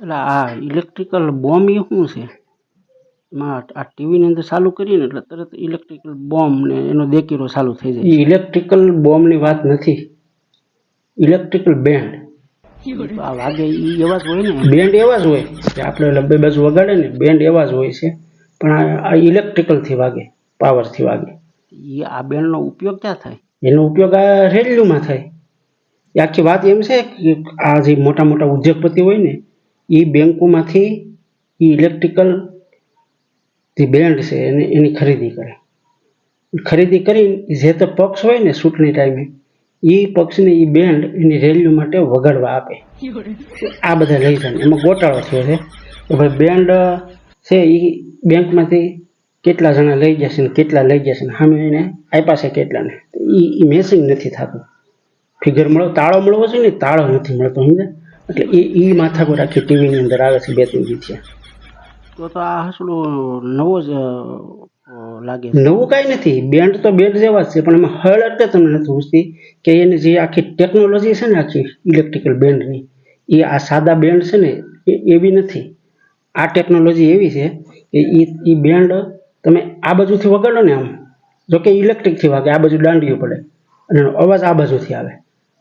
એટલે આ electrical bomb એ શું છે? એમાં આ ટીવીની અંદર ચાલુ કરીને એટલે તરત ઇલેક્ટ્રિકલ બોમ્બ ને એનો દેકીરો ચાલુ થઈ જાય. ઇલેક્ટ્રિકલ બોમ્બની વાત નથી, ઇલેક્ટ્રિકલ બેન્ડ. આ વાગે એ એવા જ હોય ને, બેન્ડ એવા જ હોય કે આપણે લબ્બે બાજુ વગાડે ને બેન્ડ એવા જ હોય છે, પણ આ ઇલેક્ટ્રિકલથી વાગે, પાવરથી વાગે. એ આ બેન્ડનો ઉપયોગ ક્યાં થાય? એનો ઉપયોગ આ રેડિયોમાં થાય. એ આખી વાત એમ છે કે આ જે મોટા મોટા ઉદ્યોગપતિ હોય ને એ બેંકોમાંથી એ ઇલેક્ટ્રિકલ જે બેન્ડ છે એની ખરીદી કરે. ખરીદી કરીને જે તે પક્ષ હોય ને ચૂંટણી ટાઈમે એ પક્ષને એ બેન્ડ એની રેલીઓ માટે વગાડવા આપે. આ બધા લઈ જાય. એમાં ગોટાળો થયો છે કે ભાઈ બેન્ડ છે એ બેંકમાંથી કેટલા જણા લઈ જશે ને કેટલા લઈ જશે ને સામે એને આપ્યા છે કેટલાને. એ મેચિંગ નથી થતું. ફિગર મળો, તાળો મળવો છે ને તાળો નથી મળતો, સમજે? એટલે એ માથાકૂટ આખી ટીવીની અંદર આવે છે 2-3 દિવસથી. તો આ હસડો નવો જ લાગે. નવું કાંઈ નથી, બેન્ડ તો બેન્ડ જેવા જ છે, પણ એમાં હળ એટલે તમને નથી પૂછતી કે એની જે આખી ટેકનોલોજી છે ને આખી ઇલેક્ટ્રિકલ બેન્ડની એ આ સાદા બેન્ડ છે ને એવી નથી. આ ટેકનોલોજી એવી છે કે એ બેન્ડ તમે આ બાજુથી વગાડો ને આમ, જોકે ઇલેક્ટ્રિકથી વાગે, આ બાજુ દાંડીઓ પડે અને અવાજ આ બાજુથી આવે,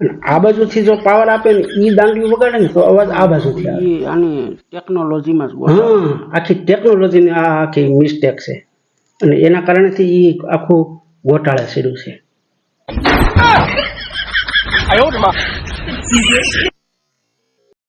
અને આ બાજુથી જો પાવર આપે ને એ દાંડીઓ વગાડે ને તો અવાજ આ બાજુથી આવે. આની ટેકનોલોજીમાં જ આખી ટેકનોલોજીની આ આખી મિસ્ટેક છે અને એના કારણેથી એ આખું ગોટાળે સીડ્યું છે.